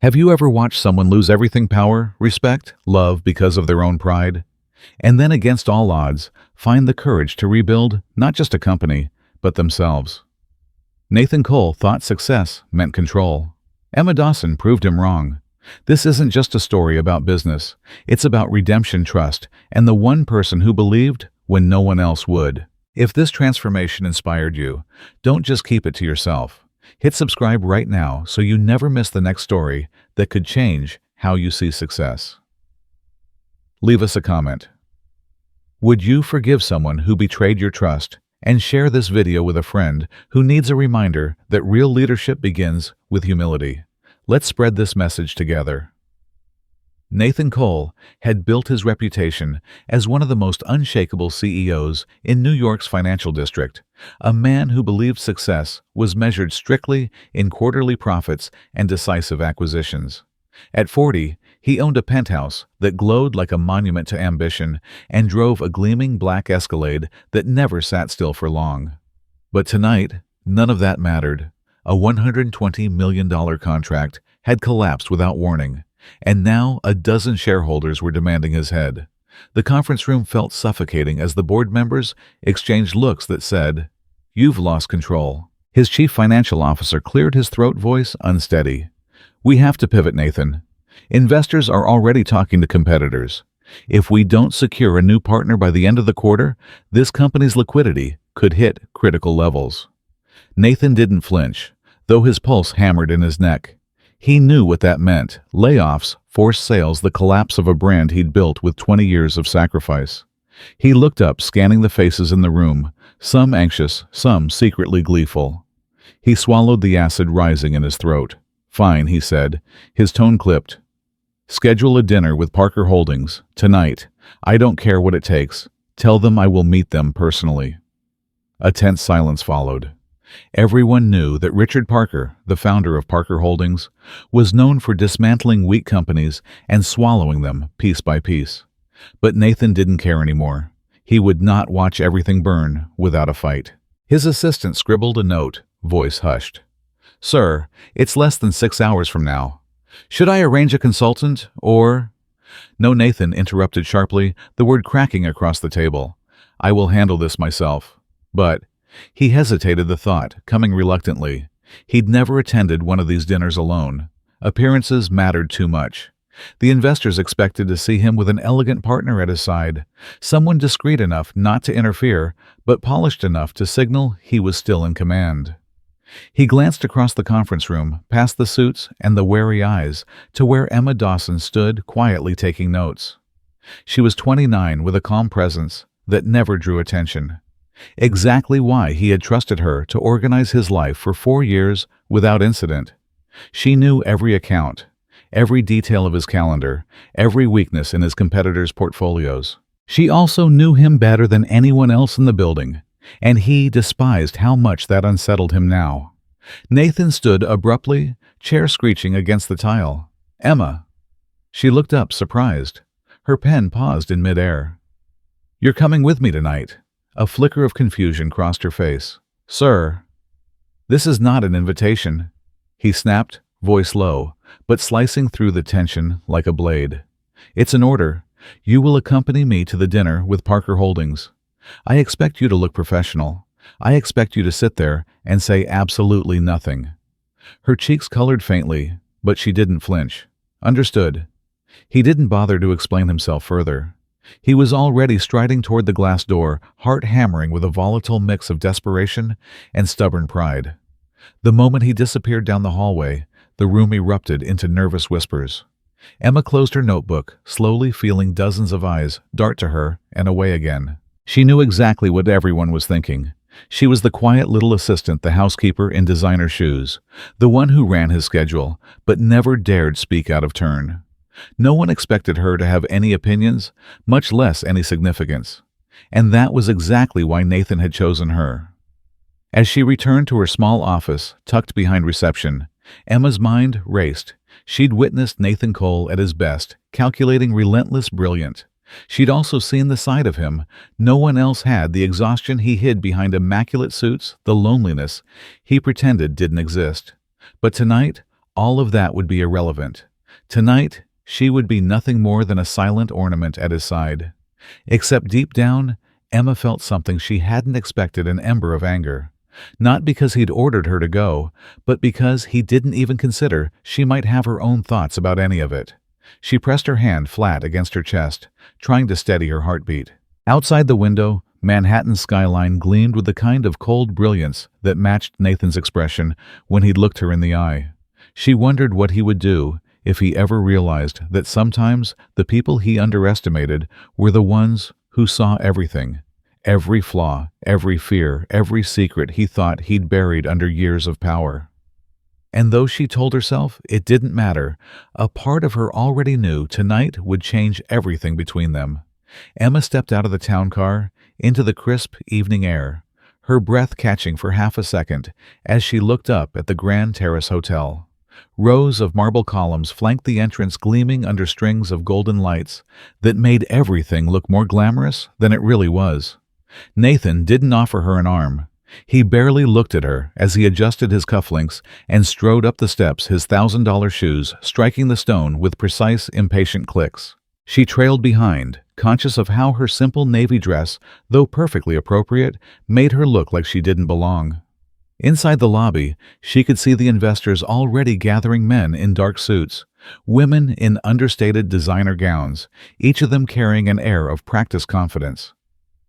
Have you ever watched someone lose everything: power, respect, love because of their own pride? And then, against all odds, find the courage to rebuild not just a company, but themselves. Nathan Cole thought success meant control. Emma Dawson proved him wrong. This isn't just a story about business. It's about redemption, trust, and the one person who believed when no one else would. If this transformation inspired you, don't just keep it to yourself. Hit subscribe right now so you never miss the next story that could change how you see success. Leave us a comment. Would you forgive someone who betrayed your trust? And share this video with a friend who needs a reminder that real leadership begins with humility. Let's spread this message together. Nathan Cole had built his reputation as one of the most unshakable CEOs in New York's financial district, a man who believed success was measured strictly in quarterly profits and decisive acquisitions. At 40, he owned a penthouse that glowed like a monument to ambition and drove a gleaming black Escalade that never sat still for long. But tonight, none of that mattered. A $120 million contract had collapsed without warning, and now a dozen shareholders were demanding his head. The conference room felt suffocating as the board members exchanged looks that said, "You've lost control." His chief financial officer cleared his throat, voice unsteady. "We have to pivot, Nathan. Investors are already talking to competitors. If we don't secure a new partner by the end of the quarter, this company's liquidity could hit critical levels." Nathan didn't flinch, though his pulse hammered in his neck. He knew what that meant: layoffs, forced sales, the collapse of a brand he'd built with 20 years of sacrifice. He looked up, scanning the faces in the room, some anxious, some secretly gleeful. He swallowed the acid rising in his throat. "Fine," he said, his tone clipped. "Schedule a dinner with Parker Holdings tonight. I don't care what it takes. Tell them I will meet them personally." A tense silence followed. Everyone knew that Richard Parker, the founder of Parker Holdings, was known for dismantling weak companies and swallowing them piece by piece. But Nathan didn't care anymore. He would not watch everything burn without a fight. His assistant scribbled a note, voice hushed. "Sir, it's less than 6 hours from now. Should I arrange a consultant, or—" "No," Nathan interrupted sharply, the word cracking across the table. "I will handle this myself." But he hesitated, the thought coming reluctantly. He'd never attended one of these dinners alone. Appearances mattered too much. The investors expected to see him with an elegant partner at his side, someone discreet enough not to interfere, but polished enough to signal he was still in command. He glanced across the conference room, past the suits and the wary eyes, to where Emma Dawson stood quietly taking notes. She was 29, with a calm presence that never drew attention. Exactly why he had trusted her to organize his life for 4 years without incident. She knew every account, every detail of his calendar, every weakness in his competitors' portfolios. She also knew him better than anyone else in the building, and he despised how much that unsettled him now. Nathan stood abruptly, chair screeching against the tile. "Emma." She looked up, surprised. Her pen paused in midair. "You're coming with me tonight." A flicker of confusion crossed her face. "Sir." "This is not an invitation," he snapped, voice low, but slicing through the tension like a blade. "It's an order. You will accompany me to the dinner with Parker Holdings. I expect you to look professional. I expect you to sit there and say absolutely nothing." Her cheeks colored faintly, but she didn't flinch. "Understood." He didn't bother to explain himself further. He was already striding toward the glass door, heart hammering with a volatile mix of desperation and stubborn pride. The moment he disappeared down the hallway, the room erupted into nervous whispers. Emma closed her notebook, slowly feeling dozens of eyes dart to her and away again. She knew exactly what everyone was thinking. She was the quiet little assistant, the housekeeper in designer shoes, the one who ran his schedule, but never dared speak out of turn. No one expected her to have any opinions, much less any significance. And that was exactly why Nathan had chosen her. As she returned to her small office, tucked behind reception, Emma's mind raced. She'd witnessed Nathan Cole at his best, calculating, relentless, brilliant. She'd also seen the side of him no one else had, the exhaustion he hid behind immaculate suits, the loneliness he pretended didn't exist. But tonight, All of that would be irrelevant. Tonight, she would be nothing more than a silent ornament at his side. Except deep down, Emma felt something she hadn't expected, an ember of anger. Not because he'd ordered her to go, but because he didn't even consider she might have her own thoughts about any of it. She pressed her hand flat against her chest, trying to steady her heartbeat. Outside the window, Manhattan's skyline gleamed with the kind of cold brilliance that matched Nathan's expression when he'd looked her in the eye. She wondered what he would do if he ever realized that sometimes the people he underestimated were the ones who saw everything. Every flaw, every fear, every secret he thought he'd buried under years of power. And though she told herself it didn't matter, a part of her already knew tonight would change everything between them. Emma stepped out of the town car into the crisp evening air, her breath catching for half a second as she looked up at the Grand Terrace Hotel. Rows of marble columns flanked the entrance, gleaming under strings of golden lights that made everything look more glamorous than it really was. Nathan didn't offer her an arm. He barely looked at her as he adjusted his cufflinks and strode up the steps, his $1,000 shoes striking the stone with precise, impatient clicks. She trailed behind, conscious of how her simple navy dress, though perfectly appropriate, made her look like she didn't belong. Inside the lobby, she could see the investors already gathering, men in dark suits, women in understated designer gowns, each of them carrying an air of practiced confidence.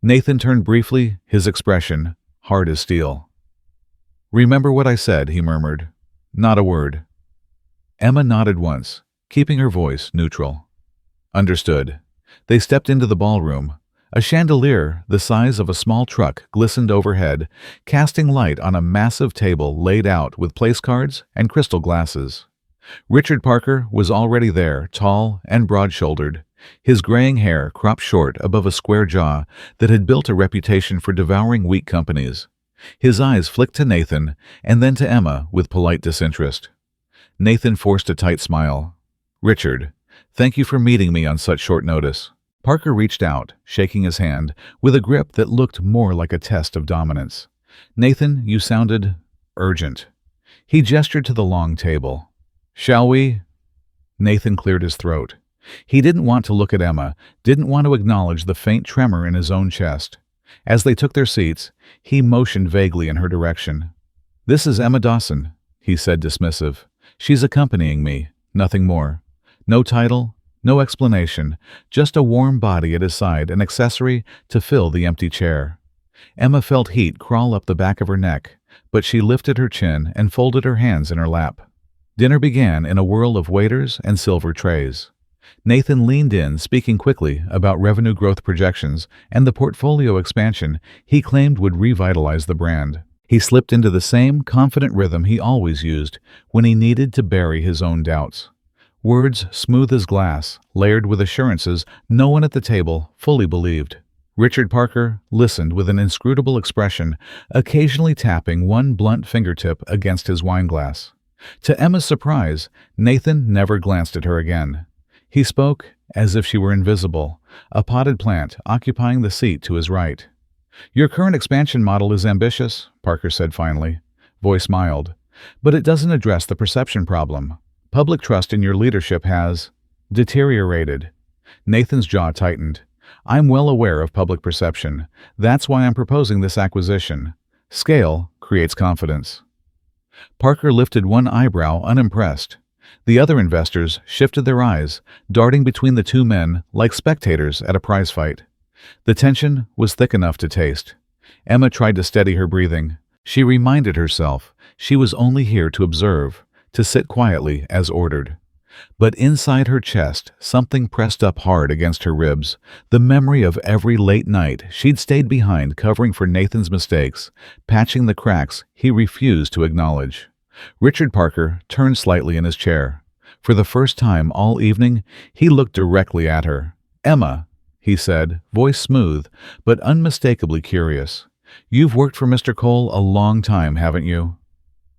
Nathan turned briefly, his expression hard as steel. "Remember what I said," he murmured. "Not a word." Emma nodded once, keeping her voice neutral. "Understood." They stepped into the ballroom. A chandelier the size of a small truck glistened overhead, casting light on a massive table laid out with place cards and crystal glasses. Richard Parker was already there, tall and broad-shouldered, his graying hair cropped short above a square jaw that had built a reputation for devouring weak companies. His eyes flicked to Nathan and then to Emma with polite disinterest. Nathan forced a tight smile. "Richard, thank you for meeting me on such short notice." Parker reached out, shaking his hand, with a grip that looked more like a test of dominance. "Nathan, you sounded urgent." He gestured to the long table. "Shall we?" Nathan cleared his throat. He didn't want to look at Emma, didn't want to acknowledge the faint tremor in his own chest. As they took their seats, he motioned vaguely in her direction. "This is Emma Dawson," he said, dismissive. "She's accompanying me, nothing more. No title, no explanation, just a warm body at his side, an accessory to fill the empty chair." Emma felt heat crawl up the back of her neck, but she lifted her chin and folded her hands in her lap. Dinner began in a whirl of waiters and silver trays. Nathan leaned in, speaking quickly about revenue growth projections and the portfolio expansion he claimed would revitalize the brand. He slipped into the same confident rhythm he always used when he needed to bury his own doubts. Words smooth as glass, layered with assurances no one at the table fully believed. Richard Parker listened with an inscrutable expression, occasionally tapping one blunt fingertip against his wineglass. To Emma's surprise, Nathan never glanced at her again. He spoke as if she were invisible, a potted plant occupying the seat to his right. "Your current expansion model is ambitious," Parker said finally, voice mild, "but it doesn't address the perception problem. Public trust in your leadership has deteriorated." Nathan's jaw tightened. "I'm well aware of public perception. That's why I'm proposing this acquisition. Scale creates confidence." Parker lifted one eyebrow, unimpressed. The other investors shifted their eyes, darting between the two men like spectators at a prize fight. The tension was thick enough to taste. Emma tried to steady her breathing. She reminded herself she was only here to observe, to sit quietly as ordered. But inside her chest, something pressed up hard against her ribs, the memory of every late night she'd stayed behind covering for Nathan's mistakes, patching the cracks he refused to acknowledge. Richard Parker turned slightly in his chair. For the first time all evening, he looked directly at her. "Emma," he said, voice smooth, but unmistakably curious. "You've worked for Mr. Cole a long time, haven't you?"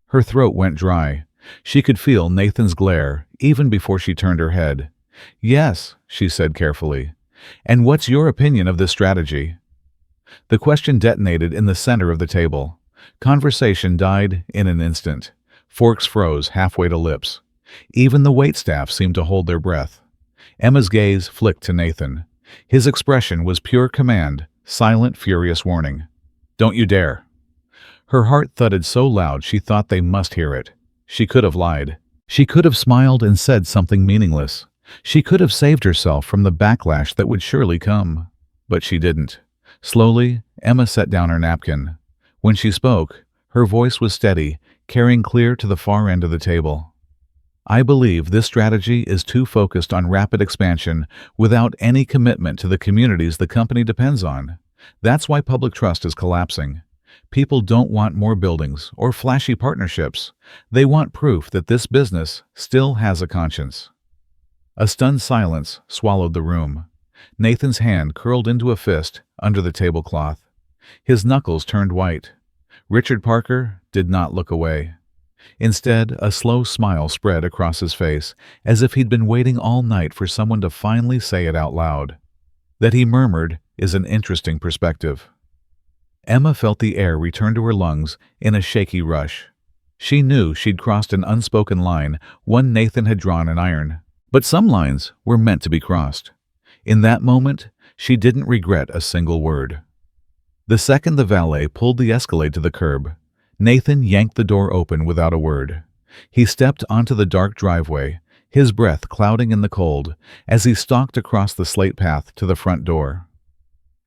Her throat went dry. She could feel Nathan's glare even before she turned her head. "Yes," she said carefully. "And what's your opinion of this strategy?" The question detonated in the center of the table. Conversation died in an instant. Forks froze halfway to lips. Even the waitstaff seemed to hold their breath. Emma's gaze flicked to Nathan. His expression was pure command, silent, furious warning. "Don't you dare." Her heart thudded so loud she thought they must hear it. She could have lied. She could have smiled and said something meaningless. She could have saved herself from the backlash that would surely come. But she didn't. Slowly, Emma set down her napkin. When she spoke, her voice was steady, carrying clear to the far end of the table. "I believe this strategy is too focused on rapid expansion without any commitment to the communities the company depends on. That's why public trust is collapsing. People don't want more buildings or flashy partnerships. They want proof that this business still has a conscience." A stunned silence swallowed the room. Nathan's hand curled into a fist under the tablecloth. His knuckles turned white. Richard Parker did not look away. Instead, a slow smile spread across his face, as if he'd been waiting all night for someone to finally say it out loud. That he murmured is an interesting perspective. Emma felt the air return to her lungs in a shaky rush. She knew she'd crossed an unspoken line, one Nathan had drawn in iron. But some lines were meant to be crossed. In that moment, she didn't regret a single word. The second the valet pulled the Escalade to the curb, Nathan yanked the door open without a word. He stepped onto the dark driveway, his breath clouding in the cold, as he stalked across the slate path to the front door.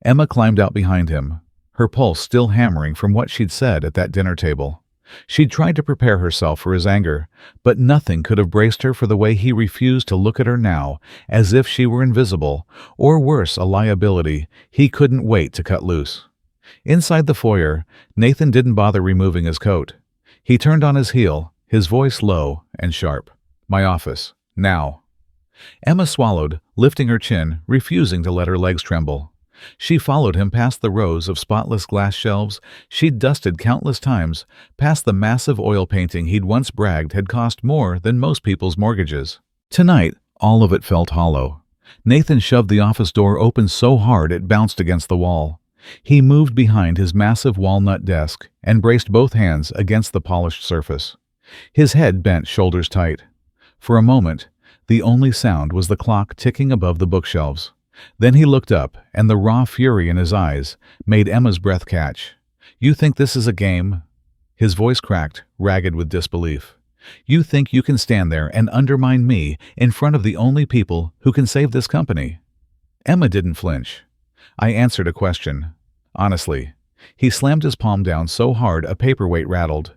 Emma climbed out behind him, her pulse still hammering from what she'd said at that dinner table. She'd tried to prepare herself for his anger, but nothing could have braced her for the way he refused to look at her now, as if she were invisible, or worse, a liability he couldn't wait to cut loose. Inside the foyer, Nathan didn't bother removing his coat. He turned on his heel, his voice low and sharp. "My office. Now." Emma swallowed, lifting her chin, refusing to let her legs tremble. She followed him past the rows of spotless glass shelves she'd dusted countless times, past the massive oil painting he'd once bragged had cost more than most people's mortgages. Tonight, all of it felt hollow. Nathan shoved the office door open so hard it bounced against the wall. He moved behind his massive walnut desk and braced both hands against the polished surface. His head bent shoulders tight. For a moment, the only sound was the clock ticking above the bookshelves. Then he looked up, and the raw fury in his eyes made Emma's breath catch. "You think this is a game?" His voice cracked, ragged with disbelief. "You think you can stand there and undermine me in front of the only people who can save this company?" Emma didn't flinch. "I answered a question. Honestly." He slammed his palm down so hard a paperweight rattled.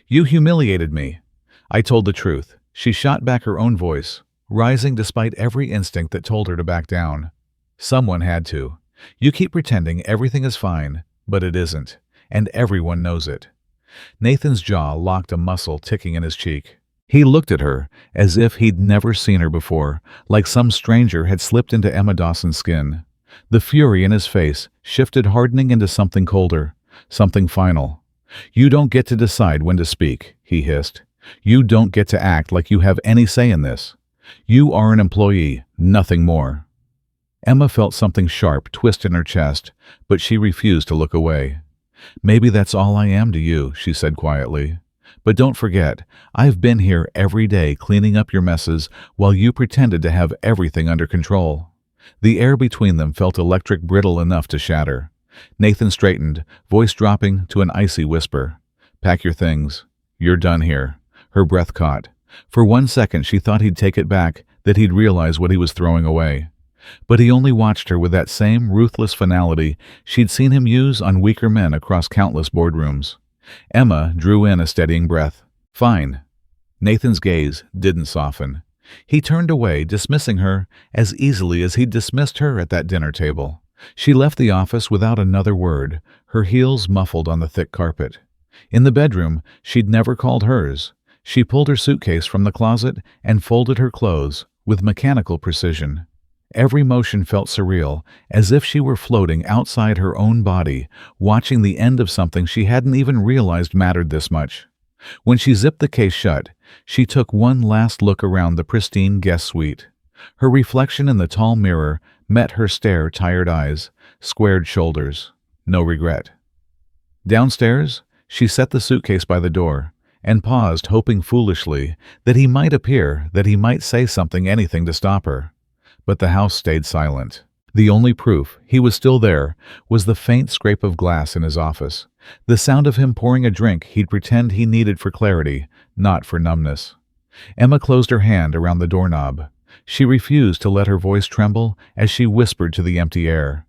"You humiliated me." "I told the truth." She shot back her own voice, rising despite every instinct that told her to back down. "Someone had to. You keep pretending everything is fine, but it isn't, and everyone knows it." Nathan's jaw locked, a muscle ticking in his cheek. He looked at her as if he'd never seen her before, like some stranger had slipped into Emma Dawson's skin. The fury in his face shifted, hardening into something colder, something final. "You don't get to decide when to speak," he hissed. "You don't get to act like you have any say in this. You are an employee, nothing more." Emma felt something sharp twist in her chest, but she refused to look away. "Maybe that's all I am to you," she said quietly. "But don't forget, I've been here every day cleaning up your messes while you pretended to have everything under control." The air between them felt electric, brittle enough to shatter. Nathan straightened, voice dropping to an icy whisper. "Pack your things. You're done here." Her breath caught. For 1 second she thought he'd take it back, that he'd realize what he was throwing away. But he only watched her with that same ruthless finality she'd seen him use on weaker men across countless boardrooms. Emma drew in a steadying breath. "Fine." Nathan's gaze didn't soften. He turned away, dismissing her as easily as he'd dismissed her at that dinner table. She left the office without another word, her heels muffled on the thick carpet. In the bedroom she'd never called hers, she pulled her suitcase from the closet and folded her clothes with mechanical precision. Every motion felt surreal, as if she were floating outside her own body, watching the end of something she hadn't even realized mattered this much. When she zipped the case shut, she took one last look around the pristine guest suite. Her reflection in the tall mirror met her stare, tired eyes, squared shoulders. No regret. Downstairs, she set the suitcase by the door and paused, hoping foolishly that he might appear, that he might say something, anything to stop her. But the house stayed silent. The only proof he was still there was the faint scrape of glass in his office, the sound of him pouring a drink he'd pretend he needed for clarity, not for numbness. Emma closed her hand around the doorknob. She refused to let her voice tremble as she whispered to the empty air.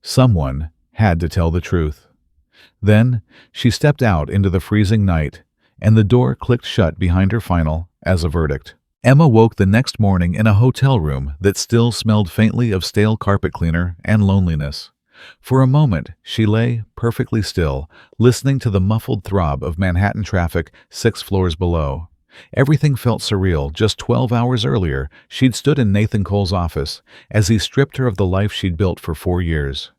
Someone had to tell the truth. Then she stepped out into the freezing night, and the door clicked shut behind her final as a verdict. Emma woke the next morning in a hotel room that still smelled faintly of stale carpet cleaner and loneliness. For a moment, she lay perfectly still, listening to the muffled throb of Manhattan traffic 6 floors below. Everything felt surreal. Just 12 hours earlier, she'd stood in Nathan Cole's office as he stripped her of the life she'd built for 4 years.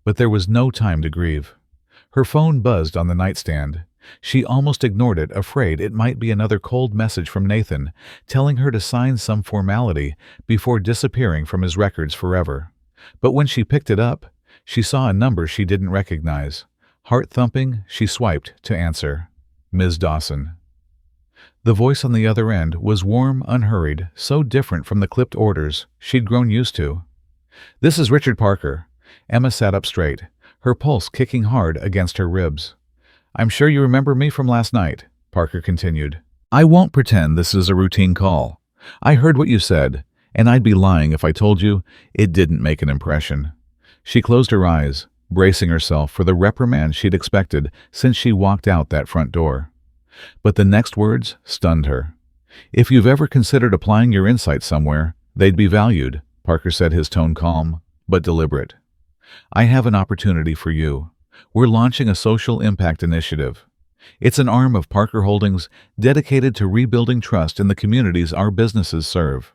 But there was no time to grieve. Her phone buzzed on the nightstand. She almost ignored it, afraid it might be another cold message from Nathan, telling her to sign some formality before disappearing from his records forever. But when she picked it up, she saw a number she didn't recognize. Heart thumping, she swiped to answer. Ms. Dawson. The voice on the other end was warm, unhurried, so different from the clipped orders she'd grown used to. "This is Richard Parker." Emma sat up straight, her pulse kicking hard against her ribs. "I'm sure you remember me from last night," Parker continued. "I won't pretend this is a routine call. I heard what you said, and I'd be lying if I told you it didn't make an impression." She closed her eyes, bracing herself for the reprimand she'd expected since she walked out that front door. But the next words stunned her. "If you've ever considered applying your insights somewhere, they'd be valued," Parker said, his tone calm but deliberate. "I have an opportunity for you. We're launching a social impact initiative. It's an arm of Parker Holdings dedicated to rebuilding trust in the communities our businesses serve."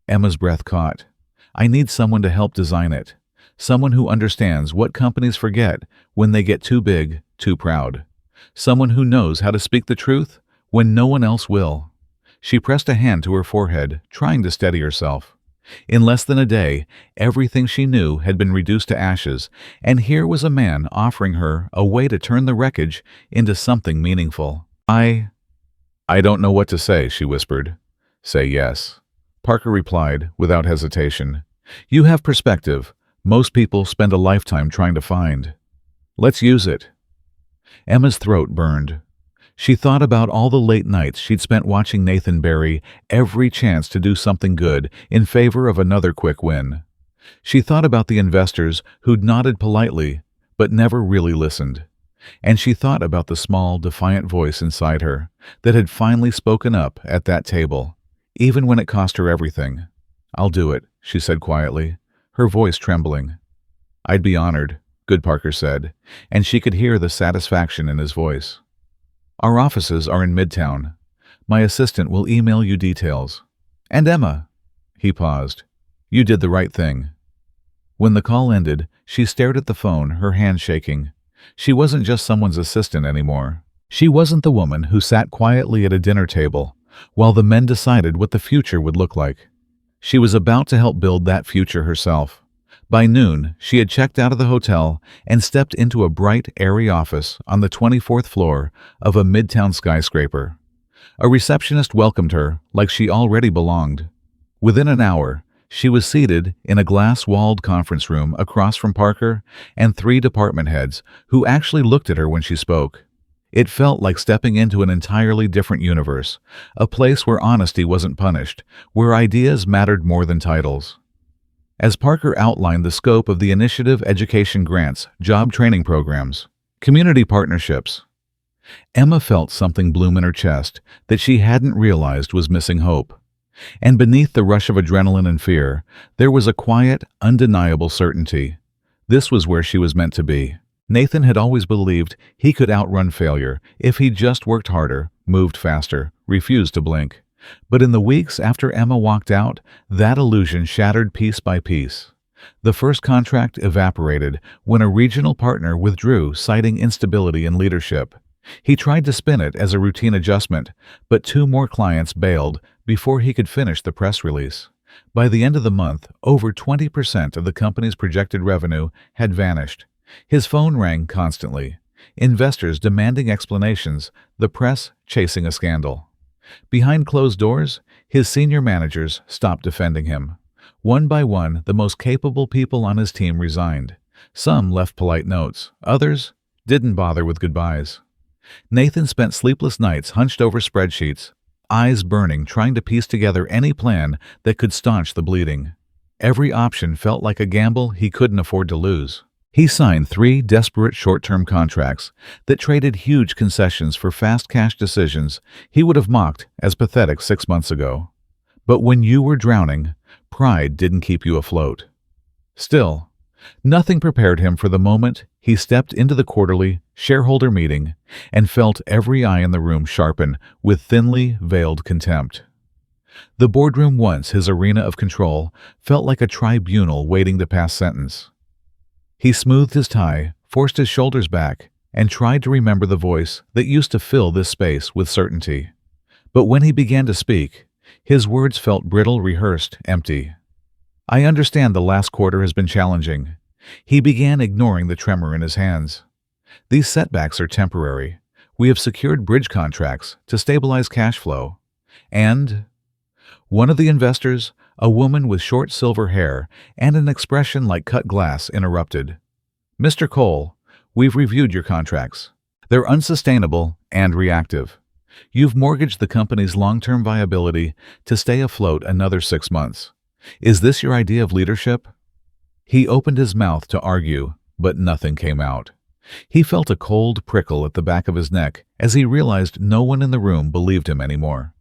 Emma's breath caught. "I need someone to help design it. Someone who understands what companies forget when they get too big, too proud. Someone who knows how to speak the truth when no one else will." She pressed a hand to her forehead, trying to steady herself. In less than a day, everything she knew had been reduced to ashes, and here was a man offering her a way to turn the wreckage into something meaningful. I don't know what to say," she whispered. "Say yes," Parker replied without hesitation. "You have perspective most people spend a lifetime trying to find. Let's use it." Emma's throat burned. She thought about all the late nights she'd spent watching Nathan bury every chance to do something good in favor of another quick win. She thought about the investors who'd nodded politely but never really listened. And she thought about the small, defiant voice inside her that had finally spoken up at that table, even when it cost her everything. "I'll do it," she said quietly, her voice trembling. "I'd be honored," Good Parker said, and she could hear the satisfaction in his voice. "Our offices are in Midtown. My assistant will email you details. And Emma," he paused, "you did the right thing." When the call ended, she stared at the phone, her hand shaking. She wasn't just someone's assistant anymore. She wasn't the woman who sat quietly at a dinner table while the men decided what the future would look like. She was about to help build that future herself. By noon, she had checked out of the hotel and stepped into a bright, airy office on the 24th floor of a midtown skyscraper. A receptionist welcomed her like she already belonged. Within an hour, she was seated in a glass-walled conference room across from Parker and 3 department heads who actually looked at her when she spoke. It felt like stepping into an entirely different universe, a place where honesty wasn't punished, where ideas mattered more than titles. As Parker outlined the scope of the initiative, education grants, job training programs, community partnerships, Emma felt something bloom in her chest that she hadn't realized was missing hope. And beneath the rush of adrenaline and fear, there was a quiet, undeniable certainty. This was where she was meant to be. Nathan had always believed he could outrun failure if he just worked harder, moved faster, refused to blink. But in the weeks after Emma walked out, that illusion shattered piece by piece. The first contract evaporated when a regional partner withdrew, citing instability in leadership. He tried to spin it as a routine adjustment, but 2 more clients bailed before he could finish the press release. By the end of the month, over 20% of the company's projected revenue had vanished. His phone rang constantly. investors demanding explanations, the press chasing a scandal. Behind closed doors, his senior managers stopped defending him. One by one, the most capable people on his team resigned. Some left polite notes, others didn't bother with goodbyes. Nathan spent sleepless nights hunched over spreadsheets, eyes burning, trying to piece together any plan that could staunch the bleeding. Every option felt like a gamble he couldn't afford to lose. He signed 3 desperate short-term contracts that traded huge concessions for fast cash decisions he would have mocked as pathetic 6 months ago. But when you were drowning, pride didn't keep you afloat. Still, nothing prepared him for the moment he stepped into the quarterly shareholder meeting and felt every eye in the room sharpen with thinly veiled contempt. The boardroom, once his arena of control, felt like a tribunal waiting to pass sentence. He smoothed his tie, forced his shoulders back, and tried to remember the voice that used to fill this space with certainty. But when he began to speak, his words felt brittle, rehearsed, empty. "I understand the last quarter has been challenging." He began, ignoring the tremor in his hands. "These setbacks are temporary. We have secured bridge contracts to stabilize cash flow." And one of the investors, a woman with short silver hair and an expression like cut glass, interrupted. "Mr. Cole, we've reviewed your contracts. They're unsustainable and reactive. You've mortgaged the company's long-term viability to stay afloat another 6 months. Is this your idea of leadership?" He opened his mouth to argue, but nothing came out. He felt a cold prickle at the back of his neck as he realized no one in the room believed him anymore.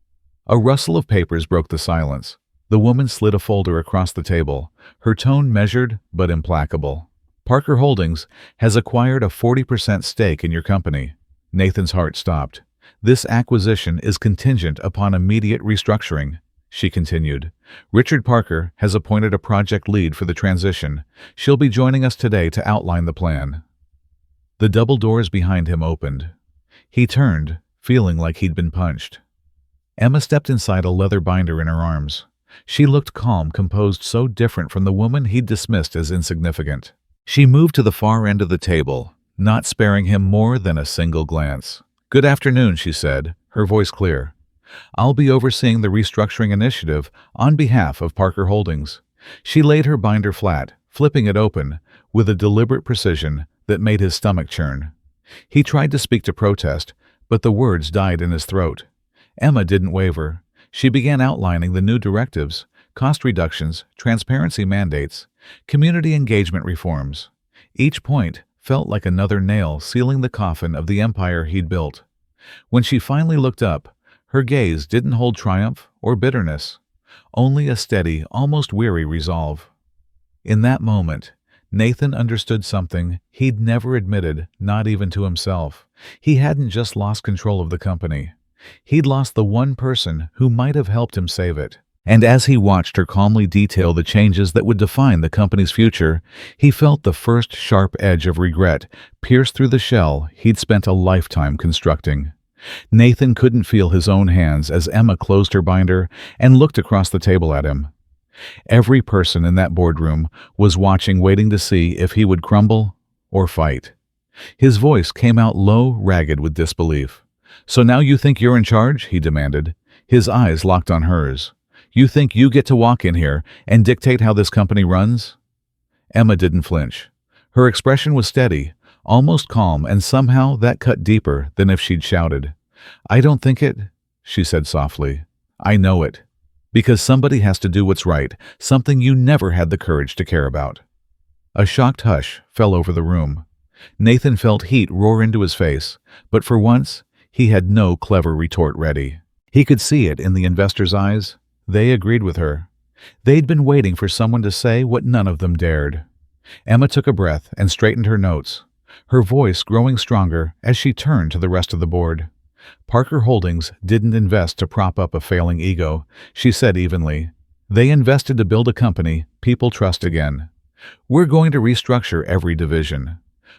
A rustle of papers broke the silence. The woman slid a folder across the table, her tone measured but implacable. "Parker Holdings has acquired a 40% stake in your company." Nathan's heart stopped. "This acquisition is contingent upon immediate restructuring," she continued. "Richard Parker has appointed a project lead for the transition. She'll be joining us today to outline the plan." The double doors behind him opened. He turned, feeling like he'd been punched. Emma stepped inside, a leather binder in her arms. She looked calm, composed, so different from the woman he'd dismissed as insignificant. She moved to the far end of the table, not sparing him more than a single glance. "Good afternoon," she said, her voice clear. "I'll be overseeing the restructuring initiative on behalf of Parker Holdings." She laid her binder flat, flipping it open with a deliberate precision that made his stomach churn. He tried to speak to protest, but the words died in his throat. Emma didn't waver. She began outlining the new directives, cost reductions, transparency mandates, community engagement reforms. Each point felt like another nail sealing the coffin of the empire he'd built. When she finally looked up, her gaze didn't hold triumph or bitterness, only a steady, almost weary resolve. In that moment, Nathan understood something he'd never admitted, not even to himself. He hadn't just lost control of the company. He'd lost the one person who might have helped him save it. And as he watched her calmly detail the changes that would define the company's future, he felt the first sharp edge of regret pierce through the shell he'd spent a lifetime constructing. Nathan couldn't feel his own hands as Emma closed her binder and looked across the table at him. Every person in that boardroom was watching, waiting to see if he would crumble or fight. His voice came out low, ragged with disbelief. "So now you think you're in charge?" he demanded. His eyes locked on hers. "You think you get to walk in here and dictate how this company runs?" Emma didn't flinch. Her expression was steady, almost calm, and somehow that cut deeper than if she'd shouted. "I don't think it," she said softly. "I know it. Because somebody has to do what's right, something you never had the courage to care about." A shocked hush fell over the room. Nathan felt heat roar into his face, but for once, he had no clever retort ready. He could see it in the investors' eyes. They agreed with her. They'd been waiting for someone to say what none of them dared. Emma took a breath and straightened her notes, her voice growing stronger as she turned to the rest of the board. "Parker Holdings didn't invest to prop up a failing ego," she said evenly. "They invested to build a company people trust again. We're going to restructure every division.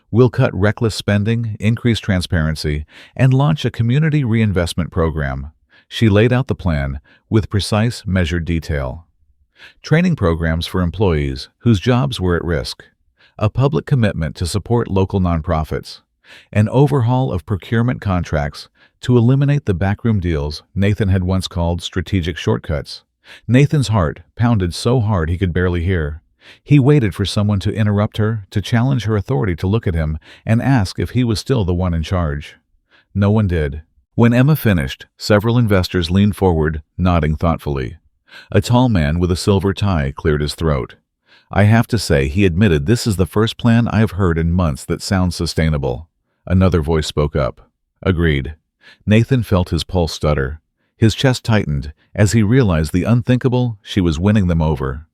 We'll cut reckless spending, increase transparency, and launch a community reinvestment program." She laid out the plan with precise, measured detail. Training programs for employees whose jobs were at risk. A public commitment to support local nonprofits. An overhaul of procurement contracts to eliminate the backroom deals Nathan had once called strategic shortcuts. Nathan's heart pounded so hard he could barely hear. He waited for someone to interrupt her, to challenge her authority to look at him and ask if he was still the one in charge. No one did. When Emma finished, several investors leaned forward, nodding thoughtfully. A tall man with a silver tie cleared his throat. "I have to say," he admitted, "this is the first plan I have heard in months that sounds sustainable." Another voice spoke up. "Agreed." Nathan felt his pulse stutter. His chest tightened as he realized the unthinkable. She was winning them over.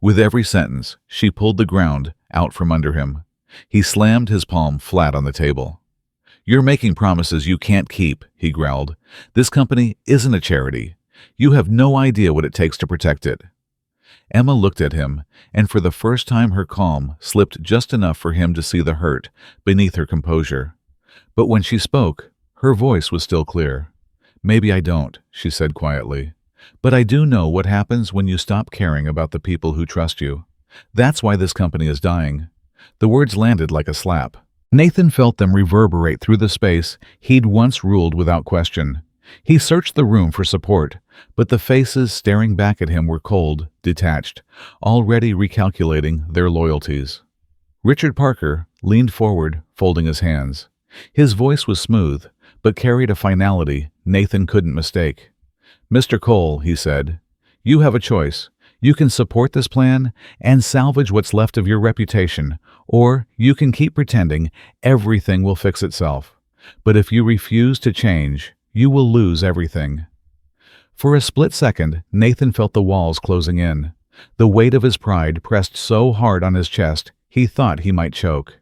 With every sentence, she pulled the ground out from under him. He slammed his palm flat on the table. "You're making promises you can't keep," he growled. "This company isn't a charity. You have no idea what it takes to protect it." Emma looked at him, and for the first time her calm slipped just enough for him to see the hurt beneath her composure. But when she spoke, her voice was still clear. "Maybe I don't," she said quietly. "But I do know what happens when you stop caring about the people who trust you. That's why this company is dying." The words landed like a slap. Nathan felt them reverberate through the space he'd once ruled without question. He searched the room for support, but the faces staring back at him were cold, detached, already recalculating their loyalties. Richard Parker leaned forward, folding his hands. His voice was smooth, but carried a finality Nathan couldn't mistake. "Mr. Cole," he said, "you have a choice. You can support this plan and salvage what's left of your reputation, or you can keep pretending everything will fix itself. But if you refuse to change, you will lose everything." For a split second, Nathan felt the walls closing in. The weight of his pride pressed so hard on his chest, he thought he might choke.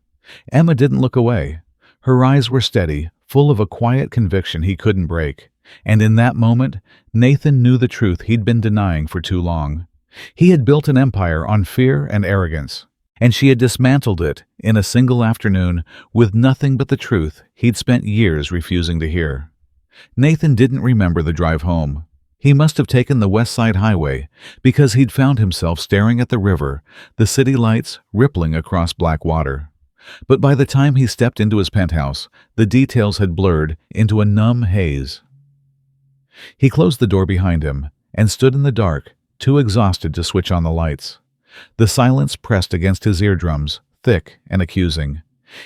Emma didn't look away. Her eyes were steady, full of a quiet conviction he couldn't break. And in that moment, Nathan knew the truth he'd been denying for too long. He had built an empire on fear and arrogance, and she had dismantled it in a single afternoon with nothing but the truth he'd spent years refusing to hear. Nathan didn't remember the drive home. He must have taken the West Side Highway because he'd found himself staring at the river, the city lights rippling across black water. But by the time he stepped into his penthouse, the details had blurred into a numb haze. He closed the door behind him and stood in the dark, too exhausted to switch on the lights. The silence pressed against his eardrums, thick and accusing.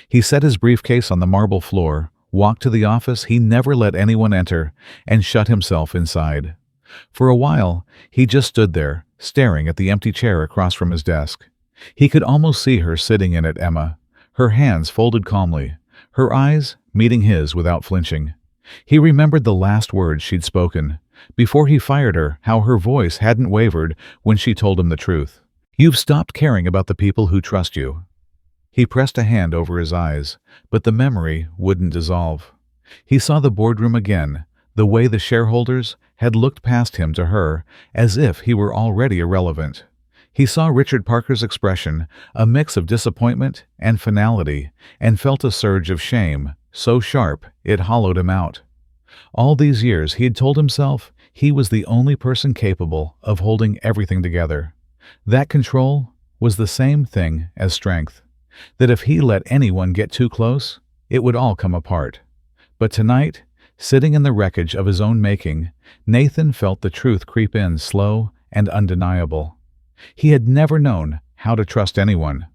He set his briefcase on the marble floor, walked to the office he never let anyone enter, and shut himself inside. For a while, he just stood there, staring at the empty chair across from his desk. He could almost see her sitting in it, Emma, her hands folded calmly, her eyes meeting his without flinching. He remembered the last words she'd spoken, before he fired her, how her voice hadn't wavered when she told him the truth. "You've stopped caring about the people who trust you." He pressed a hand over his eyes, but the memory wouldn't dissolve. He saw the boardroom again, the way the shareholders had looked past him to her, as if he were already irrelevant. He saw Richard Parker's expression, a mix of disappointment and finality, and felt a surge of shame, so sharp it hollowed him out. All these years he had told himself he was the only person capable of holding everything together. That control was the same thing as strength, that if he let anyone get too close, it would all come apart. But tonight, sitting in the wreckage of his own making, Nathan felt the truth creep in slow and undeniable. He had never known how to trust anyone.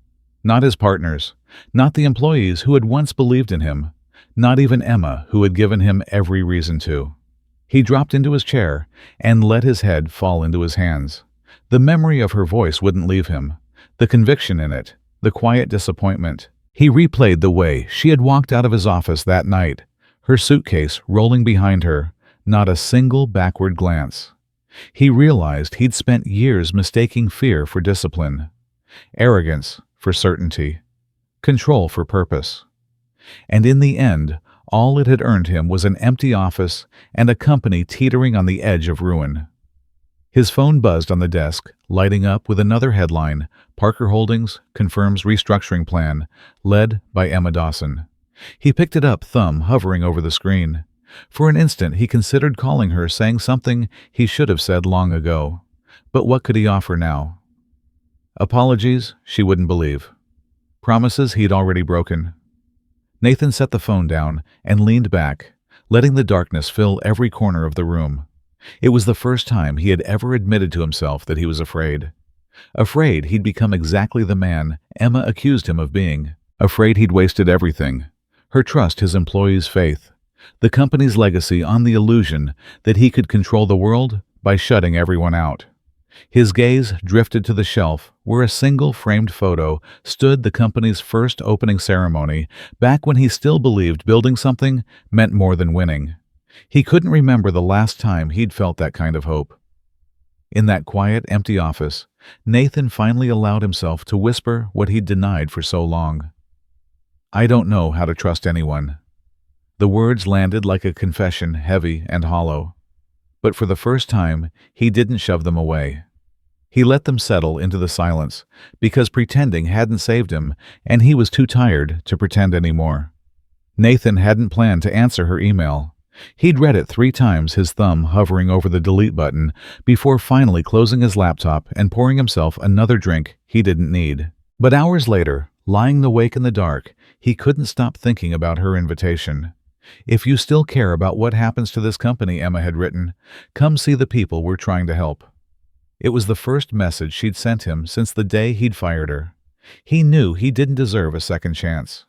Not his partners, not the employees who had once believed in him, not even Emma, who had given him every reason to. He dropped into his chair and let his head fall into his hands. The memory of her voice wouldn't leave him, the conviction in it, the quiet disappointment. He replayed the way she had walked out of his office that night, her suitcase rolling behind her, not a single backward glance. He realized he'd spent years mistaking fear for discipline, arrogance for certainty, control for purpose. And in the end, all it had earned him was an empty office and a company teetering on the edge of ruin. His phone buzzed on the desk, lighting up with another headline: Parker Holdings confirms restructuring plan, led by Emma Dawson. He picked it up, thumb hovering over the screen. For an instant he considered calling her, saying something he should have said long ago. But what could he offer now? Apologies she wouldn't believe. Promises he'd already broken. Nathan set the phone down and leaned back, letting the darkness fill every corner of the room. It was the first time he had ever admitted to himself that he was afraid. Afraid he'd become exactly the man Emma accused him of being. Afraid he'd wasted everything: her trust, his employees' faith, the company's legacy on the illusion that he could control the world by shutting everyone out. His gaze drifted to the shelf where a single framed photo stood, the company's first opening ceremony, back when he still believed building something meant more than winning. He couldn't remember the last time he'd felt that kind of hope. In that quiet, empty office, Nathan finally allowed himself to whisper what he'd denied for so long. "I don't know how to trust anyone." The words landed like a confession, heavy and hollow. But for the first time, he didn't shove them away. He let them settle into the silence, because pretending hadn't saved him, and he was too tired to pretend anymore. Nathan hadn't planned to answer her email. He'd read it 3 times, his thumb hovering over the delete button, before finally closing his laptop and pouring himself another drink he didn't need. But hours later, lying awake in the dark, he couldn't stop thinking about her invitation. "If you still care about what happens to this company," Emma had written, "come see the people we're trying to help." It was the first message she'd sent him since the day he'd fired her. He knew he didn't deserve a second chance.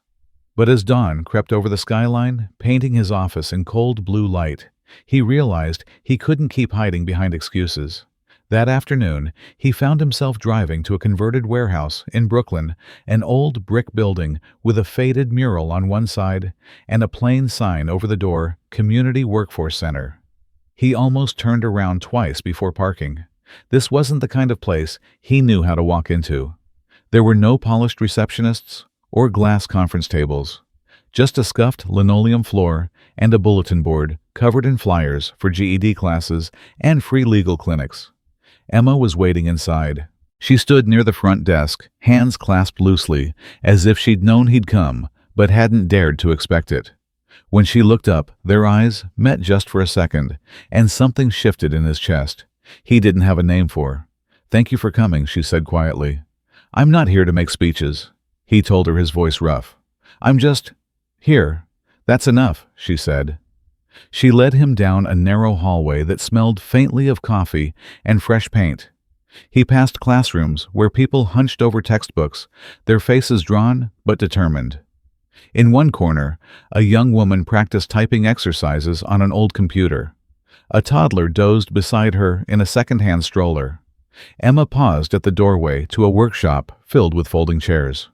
But as dawn crept over the skyline, painting his office in cold blue light, he realized he couldn't keep hiding behind excuses. That afternoon, he found himself driving to a converted warehouse in Brooklyn, an old brick building with a faded mural on one side and a plain sign over the door, Community Workforce Center. He almost turned around twice before parking. This wasn't the kind of place he knew how to walk into. There were no polished receptionists or glass conference tables, just a scuffed linoleum floor and a bulletin board covered in flyers for GED classes and free legal clinics. Emma was waiting inside. She stood near the front desk, hands clasped loosely, as if she'd known he'd come, but hadn't dared to expect it. When she looked up, their eyes met just for a second, and something shifted in his chest. He didn't have a name for. "Thank you for coming," she said quietly. "I'm not here to make speeches," he told her, his voice rough. "I'm just here. That's enough," she said. She led him down a narrow hallway that smelled faintly of coffee and fresh paint. He passed classrooms where people hunched over textbooks, their faces drawn but determined. In one corner, a young woman practiced typing exercises on an old computer. A toddler dozed beside her in a second-hand stroller. Emma paused at the doorway to a workshop filled with folding chairs.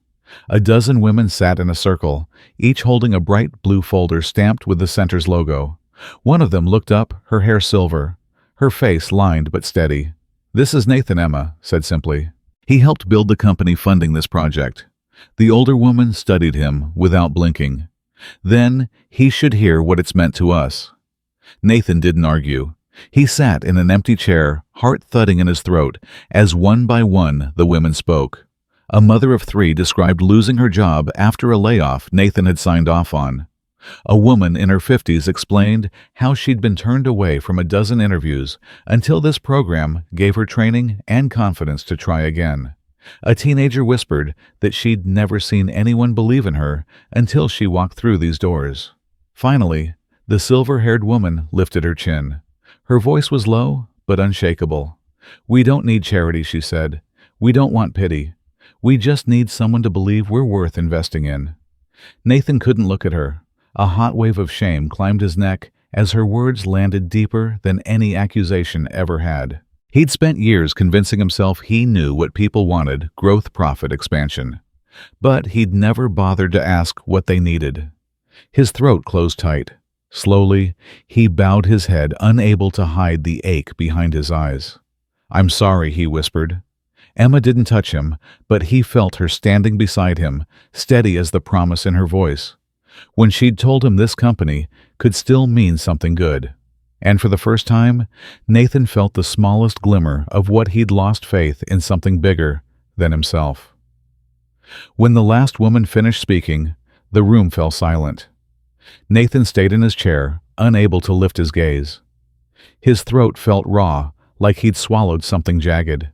A dozen women sat in a circle, each holding a bright blue folder stamped with the center's logo. One of them looked up, her hair silver, her face lined but steady. "This is Nathan," Emma said simply. "He helped build the company funding this project." The older woman studied him without blinking. "Then he should hear what it's meant to us." Nathan didn't argue. He sat in an empty chair, heart thudding in his throat, as one by one the women spoke. A mother of 3 described losing her job after a layoff Nathan had signed off on. A woman in her 50s explained how she'd been turned away from a dozen interviews until this program gave her training and confidence to try again. A teenager whispered that she'd never seen anyone believe in her until she walked through these doors. Finally, the silver-haired woman lifted her chin. Her voice was low but unshakable. "We don't need charity," she said. "We don't want pity. We just need someone to believe we're worth investing in." Nathan couldn't look at her. A hot wave of shame climbed his neck as her words landed deeper than any accusation ever had. He'd spent years convincing himself he knew what people wanted: growth, profit, expansion. But he'd never bothered to ask what they needed. His throat closed tight. Slowly, he bowed his head, unable to hide the ache behind his eyes. "I'm sorry," he whispered. Emma didn't touch him, but he felt her standing beside him, steady as the promise in her voice. When she'd told him this company could still mean something good. And for the first time, Nathan felt the smallest glimmer of what he'd lost faith in something bigger than himself. When the last woman finished speaking, the room fell silent. Nathan stayed in his chair, unable to lift his gaze. His throat felt raw, like he'd swallowed something jagged.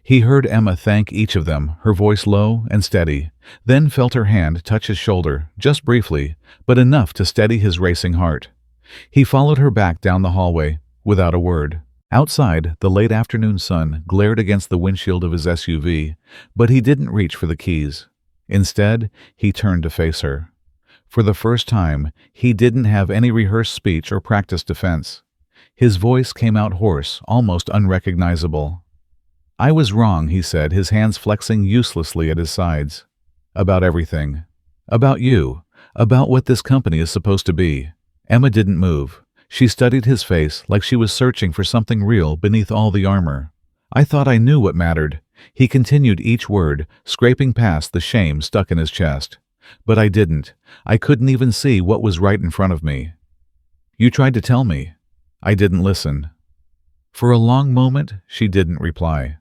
He heard Emma thank each of them, her voice low and steady, then felt her hand touch his shoulder, just briefly, but enough to steady his racing heart. He followed her back down the hallway, without a word. Outside, the late afternoon sun glared against the windshield of his SUV, but he didn't reach for the keys. Instead, he turned to face her. For the first time, he didn't have any rehearsed speech or practiced defense. His voice came out hoarse, almost unrecognizable. "I was wrong," he said, his hands flexing uselessly at his sides. "About everything. About you. About what this company is supposed to be." Emma didn't move. She studied his face like she was searching for something real beneath all the armor. "I thought I knew what mattered." He continued each word, scraping past the shame stuck in his chest. "But I didn't. I couldn't even see what was right in front of me. You tried to tell me. I didn't listen." For a long moment, she didn't reply.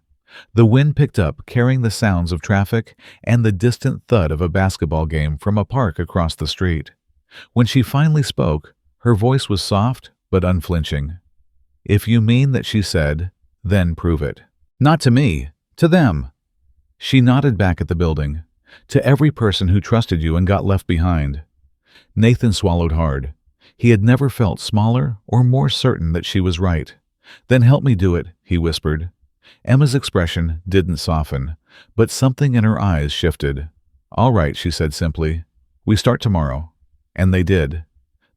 The wind picked up, carrying the sounds of traffic and the distant thud of a basketball game from a park across the street. When she finally spoke, her voice was soft but unflinching. "If you mean that," she said, "then prove it. Not to me, to them." She nodded back at the building. "To every person who trusted you and got left behind." Nathan swallowed hard. He had never felt smaller or more certain that she was right. "Then help me do it," he whispered. Emma's expression didn't soften, but something in her eyes shifted. "All right," she said simply. "We start tomorrow." And they did.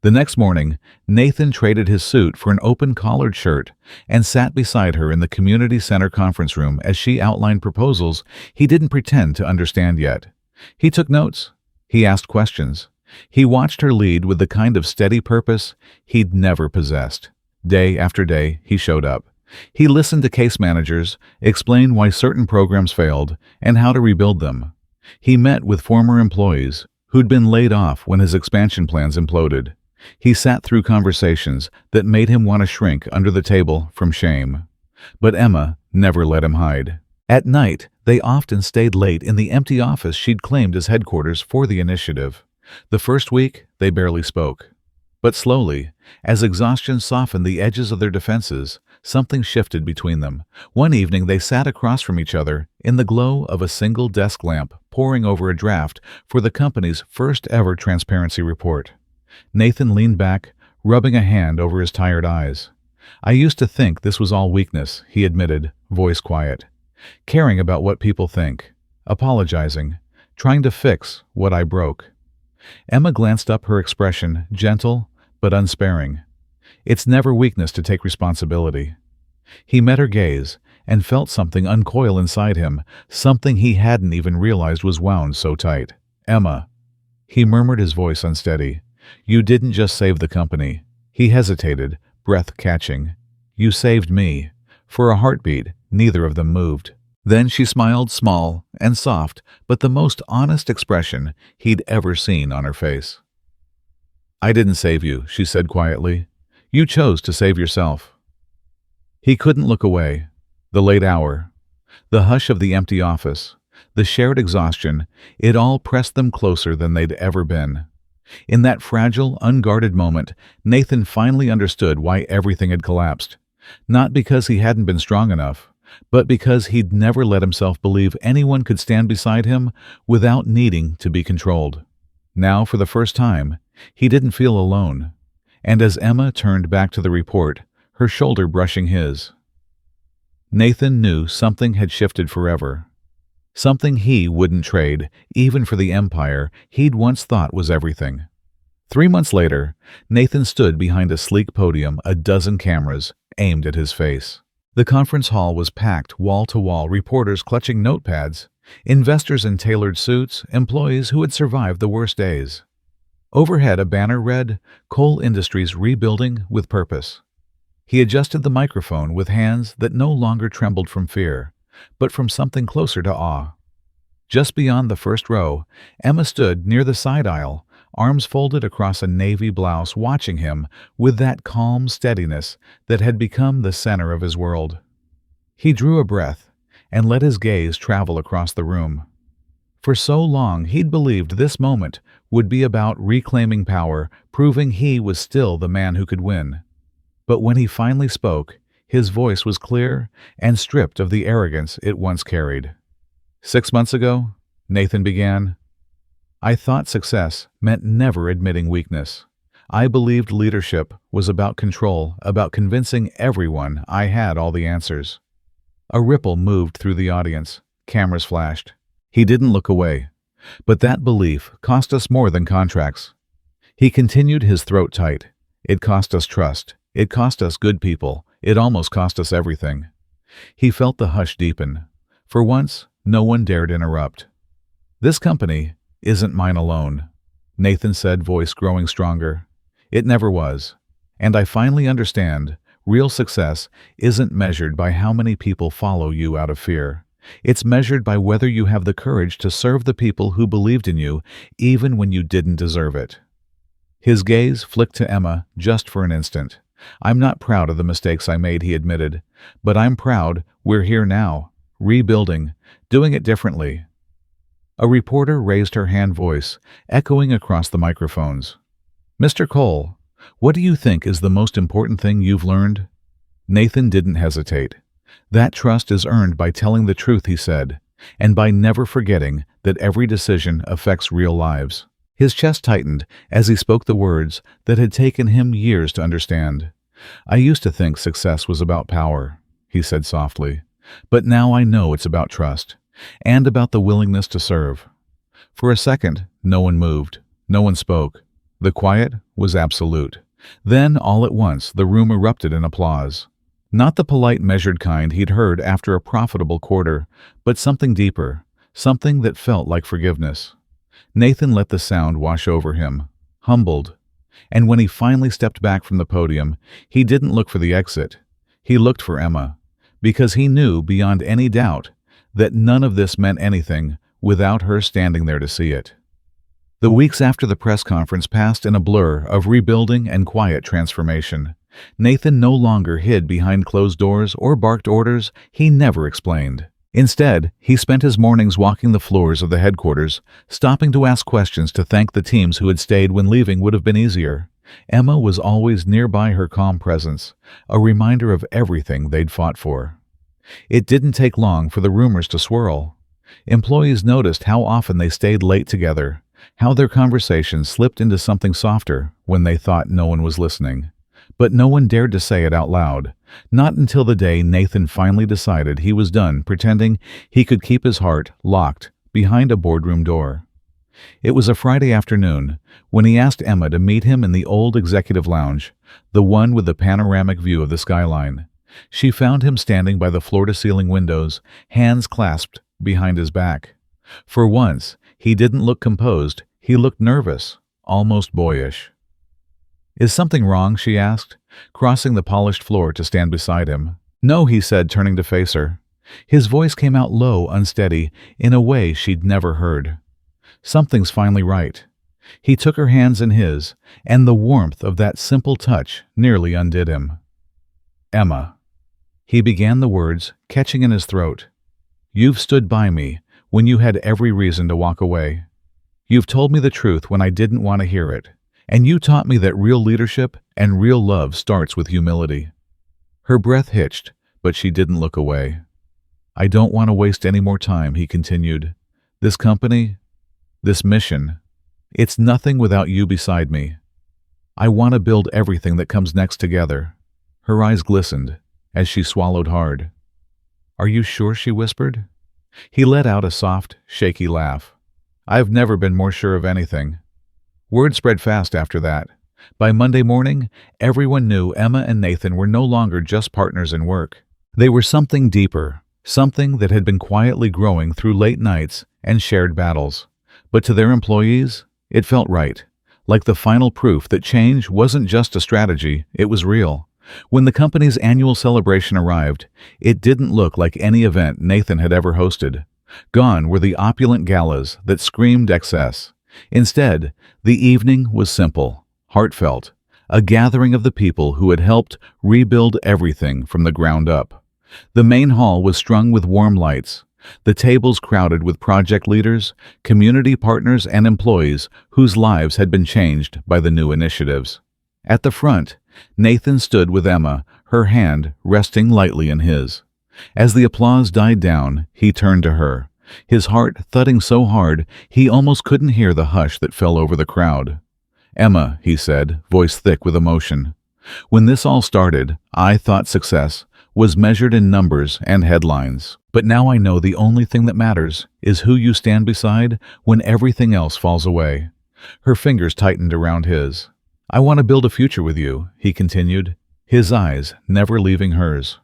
The next morning, Nathan traded his suit for an open-collared shirt and sat beside her in the community center conference room as she outlined proposals he didn't pretend to understand yet. He took notes. He asked questions. He watched her lead with the kind of steady purpose he'd never possessed. Day after day, he showed up. He listened to case managers, explained why certain programs failed and how to rebuild them. He met with former employees who'd been laid off when his expansion plans imploded. He sat through conversations that made him want to shrink under the table from shame. But Emma never let him hide. At night, they often stayed late in the empty office she'd claimed as headquarters for the initiative. The first week, they barely spoke. But slowly, as exhaustion softened the edges of their defenses, something shifted between them. One evening they sat across from each other in the glow of a single desk lamp poring over a draft for the company's first ever transparency report. Nathan leaned back, rubbing a hand over his tired eyes. "I used to think this was all weakness," he admitted, voice quiet. "Caring about what people think, apologizing, trying to fix what I broke." Emma glanced up, her expression gentle but unsparing. "It's never weakness to take responsibility." He met her gaze and felt something uncoil inside him, something he hadn't even realized was wound so tight. "Emma," he murmured, his voice unsteady, "you didn't just save the company." He hesitated, breath catching. "You saved me." For a heartbeat, neither of them moved. Then she smiled, small and soft, but the most honest expression he'd ever seen on her face. "I didn't save you," she said quietly. "You chose to save yourself." He couldn't look away. The late hour, the hush of the empty office, the shared exhaustion, it all pressed them closer than they'd ever been. In that fragile, unguarded moment, Nathan finally understood why everything had collapsed. Not because he hadn't been strong enough, but because he'd never let himself believe anyone could stand beside him without needing to be controlled. Now, for the first time, he didn't feel alone. And as Emma turned back to the report, her shoulder brushing his, Nathan knew something had shifted forever. Something he wouldn't trade, even for the empire he'd once thought was everything. 3 months later, Nathan stood behind a sleek podium, a dozen cameras aimed at his face. The conference hall was packed wall to wall, reporters clutching notepads, investors in tailored suits, employees who had survived the worst days. Overhead, a banner read, "Coal Industries Rebuilding with Purpose." He adjusted the microphone with hands that no longer trembled from fear, but from something closer to awe. Just beyond the first row, Emma stood near the side aisle, arms folded across a navy blouse, watching him with that calm steadiness that had become the center of his world. He drew a breath and let his gaze travel across the room. For so long he'd believed this moment would be about reclaiming power, proving he was still the man who could win. But when he finally spoke, His voice was clear and stripped of the arrogance it once carried. 6 months ago, Nathan began, I thought success meant never admitting weakness. I believed leadership was about control, about convincing everyone I had all the answers. A ripple moved through the audience. Cameras flashed. He didn't look away. But that belief cost us more than contracts. He continued, his throat tight. It cost us trust. It cost us good people. It almost cost us everything. He felt the hush deepen. For once, no one dared interrupt. This company isn't mine alone, Nathan said, voice growing stronger. It never was. And I finally understand, real success isn't measured by how many people follow you out of fear. It's measured by whether you have the courage to serve the people who believed in you even when you didn't deserve it. His gaze flicked to Emma just for an instant. I'm not proud of the mistakes I made, he admitted, but I'm proud we're here now, rebuilding, doing it differently. A reporter raised her hand, voice echoing across the microphones. Mr. Cole, what do you think is the most important thing you've learned? Nathan didn't hesitate. That trust is earned by telling the truth, he said, and by never forgetting that every decision affects real lives. His chest tightened as he spoke the words that had taken him years to understand. I used to think success was about power, he said softly, but now I know it's about trust, and about the willingness to serve. For a second, no one moved, no one spoke. The quiet was absolute. Then, all at once, the room erupted in applause. Not the polite, measured kind he'd heard after a profitable quarter, but something deeper, something that felt like forgiveness. Nathan let the sound wash over him, humbled. And when he finally stepped back from the podium, he didn't look for the exit. He looked for Emma, because he knew beyond any doubt that none of this meant anything without her standing there to see it. The weeks after the press conference passed in a blur of rebuilding and quiet transformation. Nathan no longer hid behind closed doors or barked orders he never explained. Instead, he spent his mornings walking the floors of the headquarters, stopping to ask questions, to thank the teams who had stayed when leaving would have been easier. Emma was always nearby, her calm presence, a reminder of everything they'd fought for. It didn't take long for the rumors to swirl. Employees noticed how often they stayed late together, how their conversations slipped into something softer when they thought no one was listening. But no one dared to say it out loud, not until the day Nathan finally decided he was done pretending he could keep his heart locked behind a boardroom door. It was a Friday afternoon when he asked Emma to meet him in the old executive lounge, the one with the panoramic view of the skyline. She found him standing by the floor-to-ceiling windows, hands clasped behind his back. For once, he didn't look composed, he looked nervous, almost boyish. Is something wrong? She asked, crossing the polished floor to stand beside him. No, he said, turning to face her. His voice came out low, unsteady, in a way she'd never heard. Something's finally right. He took her hands in his, and the warmth of that simple touch nearly undid him. Emma. He began the words, catching in his throat. You've stood by me when you had every reason to walk away. You've told me the truth when I didn't want to hear it. And you taught me that real leadership and real love starts with humility. Her breath hitched, but she didn't look away. I don't want to waste any more time, he continued. This company, this mission, it's nothing without you beside me. I want to build everything that comes next together. Her eyes glistened as she swallowed hard. Are you sure? She whispered. He let out a soft, shaky laugh. I've never been more sure of anything. Word spread fast after that. By Monday morning, everyone knew Emma and Nathan were no longer just partners in work. They were something deeper, something that had been quietly growing through late nights and shared battles. But to their employees, it felt right, like the final proof that change wasn't just a strategy, it was real. When the company's annual celebration arrived, it didn't look like any event Nathan had ever hosted. Gone were the opulent galas that screamed excess. Instead, the evening was simple, heartfelt, a gathering of the people who had helped rebuild everything from the ground up. The main hall was strung with warm lights, the tables crowded with project leaders, community partners, and employees whose lives had been changed by the new initiatives. At the front, Nathan stood with Emma, her hand resting lightly in his. As the applause died down, he turned to her, his heart thudding so hard he almost couldn't hear the hush that fell over the crowd. "Emma," he said, voice thick with emotion, "when this all started, I thought success was measured in numbers and headlines. But now I know the only thing that matters is who you stand beside when everything else falls away." Her fingers tightened around his. "I want to build a future with you," he continued, his eyes never leaving hers.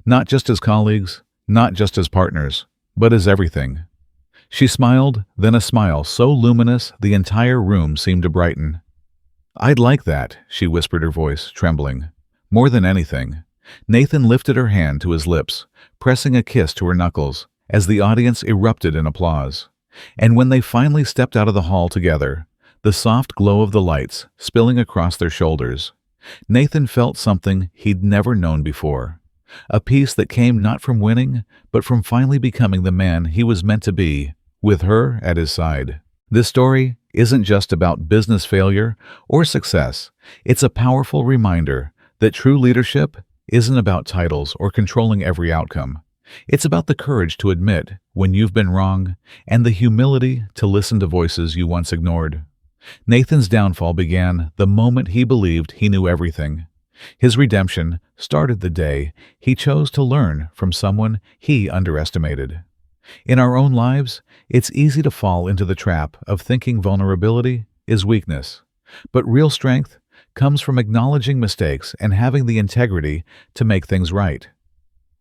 "Not just as colleagues, not just as partners, but as everything." She smiled, then a smile so luminous the entire room seemed to brighten. "I'd like that," she whispered, her voice trembling. "More than anything." Nathan lifted her hand to his lips, pressing a kiss to her knuckles, as the audience erupted in applause. And when they finally stepped out of the hall together, the soft glow of the lights spilling across their shoulders, Nathan felt something he'd never known before. A peace that came not from winning, but from finally becoming the man he was meant to be, with her at his side. This story isn't just about business failure or success. It's a powerful reminder that true leadership isn't about titles or controlling every outcome. It's about the courage to admit when you've been wrong and the humility to listen to voices you once ignored. Nathan's downfall began the moment he believed he knew everything. His redemption started the day he chose to learn from someone he underestimated. In our own lives, it's easy to fall into the trap of thinking vulnerability is weakness. But real strength comes from acknowledging mistakes and having the integrity to make things right.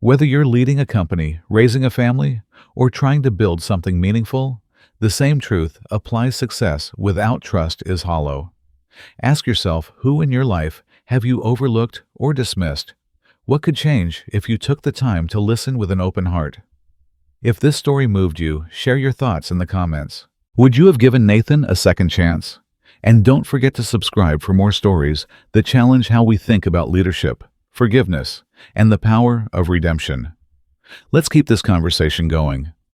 Whether you're leading a company, raising a family, or trying to build something meaningful, the same truth applies. Success without trust is hollow. Ask yourself, who in your life have you overlooked or dismissed? What could change if you took the time to listen with an open heart? If this story moved you, share your thoughts in the comments. Would you have given Nathan a second chance? And don't forget to subscribe for more stories that challenge how we think about leadership, forgiveness, and the power of redemption. Let's keep this conversation going.